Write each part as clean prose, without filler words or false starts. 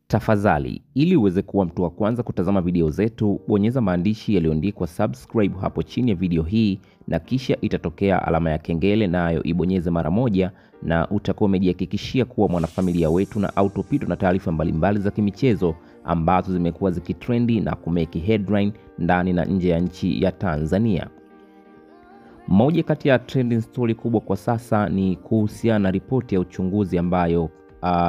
Tafadhali, ili uweze kuwa mtu wa kwanza kutazama video zetu, bonyeza maandishi yaliyoandikwa subscribe hapo chini ya video hii na kisha itatokea alama ya kengele nayo ibonyeze mara moja na utakuwa umejihakikishia kuwa mwanafamilia wetu na autopito na taarifa mbalimbali za kimichezo ambazo zimekuwa zikitrendi na kumeki headline ndani na nje ya nchi ya Tanzania. Moja kati ya trending story kubwa kwa sasa ni kuhusiana na ripoti ya uchunguzi ambayo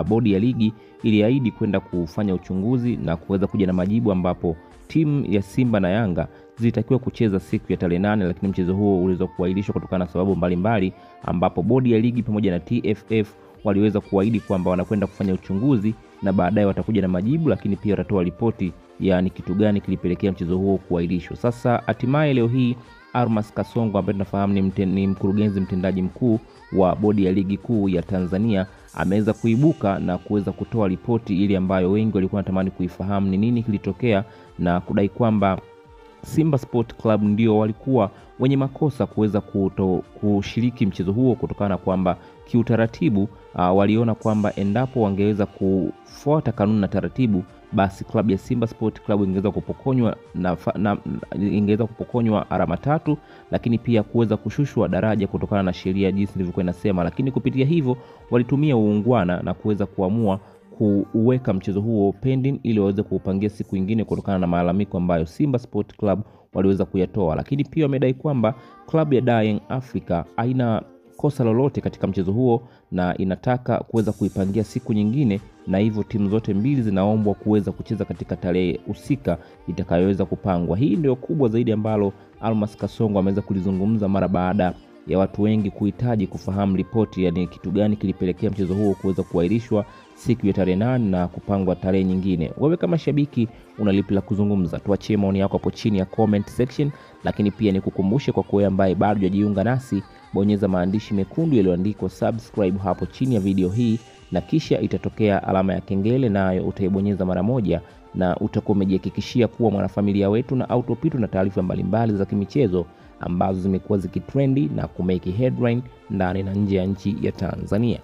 bodi ya ligi iliahidi kwenda kufanya uchunguzi na kuweza kuja na majibu, ambapo timu ya Simba na Yanga zilitakiwa kucheza siku ya tarehe 8, lakini mchezo huo uliweza kuahirishwa kutokana na sababu mbalimbali, ambapo bodi ya ligi pamoja na TFF waliweza kuahidi kwamba wanakwenda kufanya uchunguzi na baadaye watakuja na majibu, lakini pia watatoa ripoti ya ni kitu gani kilipelekea mchezo huo kuahirishwa. Sasa hatimaye leo hii Almas Kasongo ambaye tunafahamu ni mkurugenzi mtendaji mkuu wa bodi ya ligi kuu ya Tanzania ameweza kuibuka na kuweza kutoa ripoti ile ambayo wengi walikuwa wanatamani kuifahamu ni nini kilitokea, na kudai kwamba Simba Sport Club ndio walikuwa wenye makosa kuweza kushiriki mchezo huo kutokana na kwamba kiutaratibu waliona kwamba endapo wangeweza kufuata kanuni na taratibu, basi klabu ya Simba Sport Club ingeweza kupokonywa alama 3, lakini pia kuweza kushushwa daraja kutokana na sheria jinsi ilivyokuwa inasema. Lakini kupitia hivyo walitumia uungwana na kuweza kuamua kuweka mchezo huo pending ili waweze kuupangia siku nyingine kutokana na malalamiko ambayo Simba Sport Club waliweza kuyatoa. Lakini pia wamedai kwamba klabu ya Young Africa haina kosa lolote katika mchezo huo na inataka kuweza kuipangia siku nyingine, na hivyo timu zote mbili zinaombwa kuweza kucheza katika tarehe husika itakayoweza kupangwa. Hii ndio kubwa zaidi ambalo Almas Kasongo ameweza kulizungumza mara baada ya watu wengi kuhitaji kufahamu ripoti, yani kitu gani kilipelekea mchezo huo kuweza kuahirishwa siku ya tarehe 8 na kupangwa tarehe nyingine. Wewe kama shabiki una lipi la kuzungumza? Tuachie maoni yako hapo chini ya comment section, lakini pia nikukumbushe kwa wewe ambaye bado hujajiunga nasi, bonyeza maandishi mekundu yaliyoandikwa subscribe hapo chini ya video hii na kisha itatokea alama ya kengele nayo utaibonyeza mara moja na utakuwa umejihakikishia kuwa mwanafamilia wetu na autopito na taarifa mbalimbali za kimichezo ambazo zimekuwa zikitrendi na kumeki headline ndani na nje ya nchi ya Tanzania.